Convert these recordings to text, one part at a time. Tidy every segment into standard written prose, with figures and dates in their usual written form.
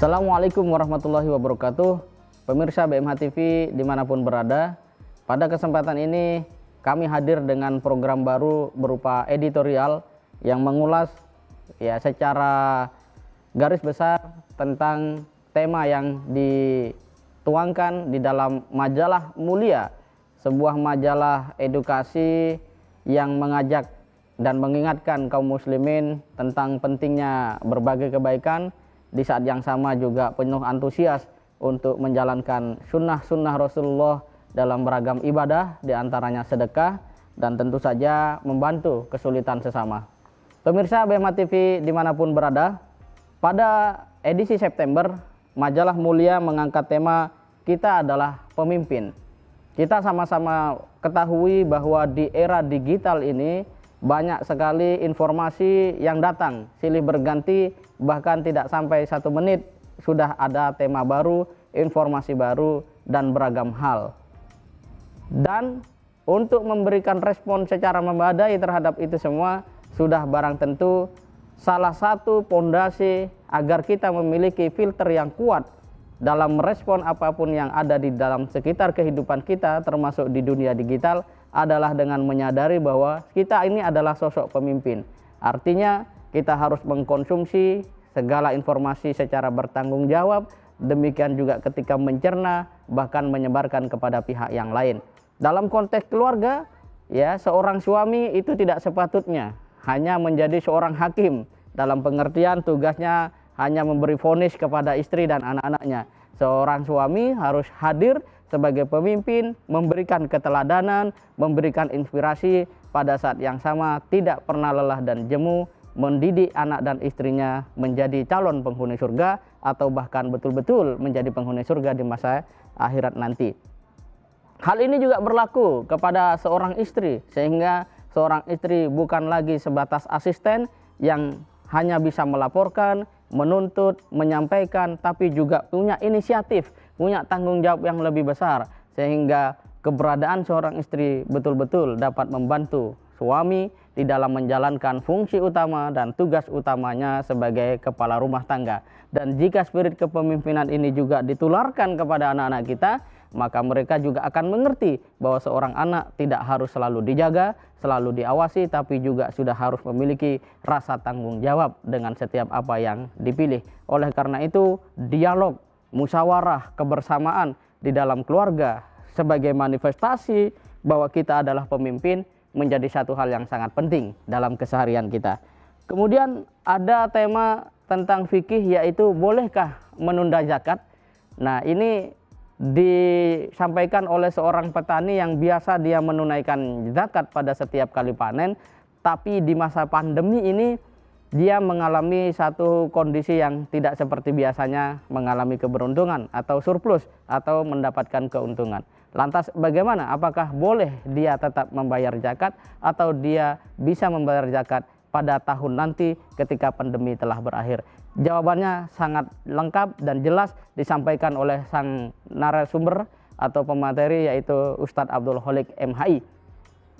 Assalamualaikum warahmatullahi wabarakatuh. Pemirsa BMH TV dimanapun berada, pada kesempatan ini kami hadir dengan program baru berupa editorial yang mengulas secara garis besar tentang tema yang dituangkan di dalam majalah Mulia, sebuah majalah edukasi yang mengajak dan mengingatkan kaum muslimin tentang pentingnya berbagai kebaikan, di saat yang sama juga penuh antusias untuk menjalankan sunnah-sunnah Rasulullah dalam beragam ibadah, diantaranya sedekah, dan tentu saja membantu kesulitan sesama. Pemirsa BMH TV dimanapun berada, pada edisi September, majalah Mulia mengangkat tema "Kita adalah Pemimpin". Kita sama-sama ketahui bahwa di era digital ini banyak sekali informasi yang datang silih berganti, bahkan tidak sampai 1 menit sudah ada tema baru, informasi baru, dan beragam hal. Dan untuk memberikan respon secara memadai terhadap itu semua, sudah barang tentu salah satu pondasi agar kita memiliki filter yang kuat dalam merespon apapun yang ada di dalam sekitar kehidupan kita, termasuk di dunia digital, adalah dengan menyadari bahwa kita ini adalah sosok pemimpin. Artinya kita harus mengkonsumsi segala informasi secara bertanggung jawab, demikian juga ketika mencerna, bahkan menyebarkan kepada pihak yang lain. Dalam konteks keluarga, seorang suami itu tidak sepatutnya hanya menjadi seorang hakim, dalam pengertian tugasnya hanya memberi vonis kepada istri dan anak-anaknya. Seorang suami harus hadir sebagai pemimpin, memberikan keteladanan, memberikan inspirasi, pada saat yang sama tidak pernah lelah dan jemu mendidik anak dan istrinya menjadi calon penghuni surga, atau bahkan betul-betul menjadi penghuni surga di masa akhirat nanti. Hal ini juga berlaku kepada seorang istri, sehingga seorang istri bukan lagi sebatas asisten yang hanya bisa melaporkan, menuntut, menyampaikan, tapi juga punya inisiatif, punya tanggung jawab yang lebih besar, sehingga keberadaan seorang istri betul-betul dapat membantu suami di dalam menjalankan fungsi utama dan tugas utamanya sebagai kepala rumah tangga. Dan jika spirit kepemimpinan ini juga ditularkan kepada anak-anak kita, maka mereka juga akan mengerti bahwa seorang anak tidak harus selalu dijaga, selalu diawasi, tapi juga sudah harus memiliki rasa tanggung jawab dengan setiap apa yang dipilih. Oleh karena itu, dialog, musyawarah, kebersamaan di dalam keluarga sebagai manifestasi bahwa kita adalah pemimpin menjadi satu hal yang sangat penting dalam keseharian kita. Kemudian ada tema tentang fikih, yaitu bolehkah menunda zakat. Nah, ini disampaikan oleh seorang petani yang biasa dia menunaikan zakat pada setiap kali panen, tapi di masa pandemi ini dia mengalami satu kondisi yang tidak seperti biasanya, mengalami keberuntungan atau surplus atau mendapatkan keuntungan. Lantas bagaimana? Apakah boleh dia tetap membayar zakat atau dia bisa membayar zakat pada tahun nanti ketika pandemi telah berakhir? Jawabannya sangat lengkap dan jelas disampaikan oleh sang narasumber atau pemateri, yaitu Ustadz Abdul Khalik MHI.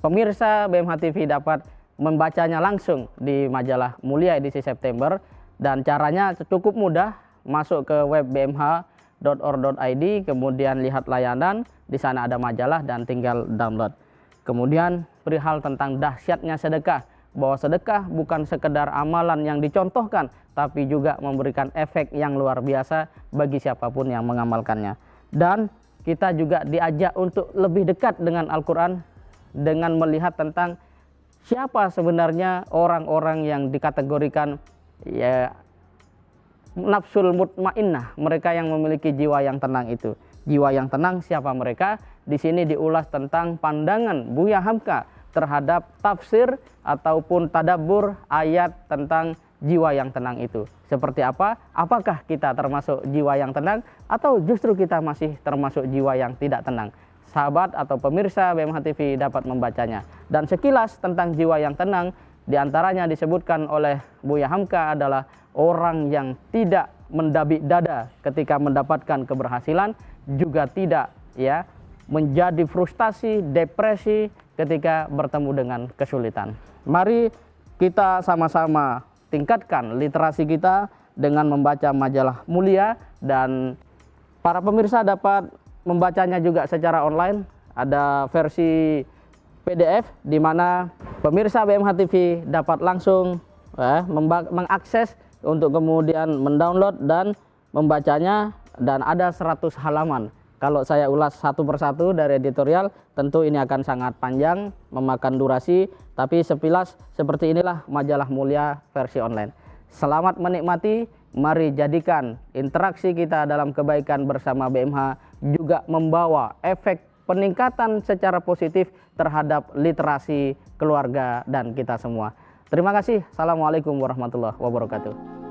Pemirsa BMH TV dapat membacanya langsung di majalah Mulia edisi September, dan caranya cukup mudah. Masuk ke web bmh.or.id, kemudian lihat layanan, di sana ada majalah dan tinggal download. Kemudian perihal tentang dahsyatnya sedekah, bahwa sedekah bukan sekedar amalan yang dicontohkan, tapi juga memberikan efek yang luar biasa bagi siapapun yang mengamalkannya. Dan kita juga diajak untuk lebih dekat dengan Al-Quran, dengan melihat tentang siapa sebenarnya orang-orang yang dikategorikan nafsul mutmainnah, mereka yang memiliki jiwa yang tenang itu. Jiwa yang tenang siapa mereka? Di sini diulas tentang pandangan Buya Hamka terhadap tafsir ataupun tadabbur ayat tentang jiwa yang tenang itu. Seperti apa? Apakah kita termasuk jiwa yang tenang atau justru kita masih termasuk jiwa yang tidak tenang? Sahabat atau pemirsa BMH TV dapat membacanya. Dan sekilas tentang jiwa yang tenang, diantaranya disebutkan oleh Buya Hamka adalah orang yang tidak mendabik dada ketika mendapatkan keberhasilan, juga tidak menjadi frustasi, depresi ketika bertemu dengan kesulitan. Mari kita sama-sama tingkatkan literasi kita, dengan membaca majalah Mulia, dan para pemirsa dapat membacanya juga secara online. Ada versi PDF di mana pemirsa BMH TV dapat langsung mengakses untuk kemudian mendownload dan membacanya, dan ada 100 halaman. Kalau saya ulas satu persatu dari editorial, tentu ini akan sangat panjang, memakan durasi, tapi sepilas seperti inilah majalah Mulia versi online. Selamat menikmati, mari jadikan interaksi kita dalam kebaikan bersama BMH juga membawa efek peningkatan secara positif terhadap literasi keluarga dan kita semua. Terima kasih. Assalamualaikum warahmatullahi wabarakatuh.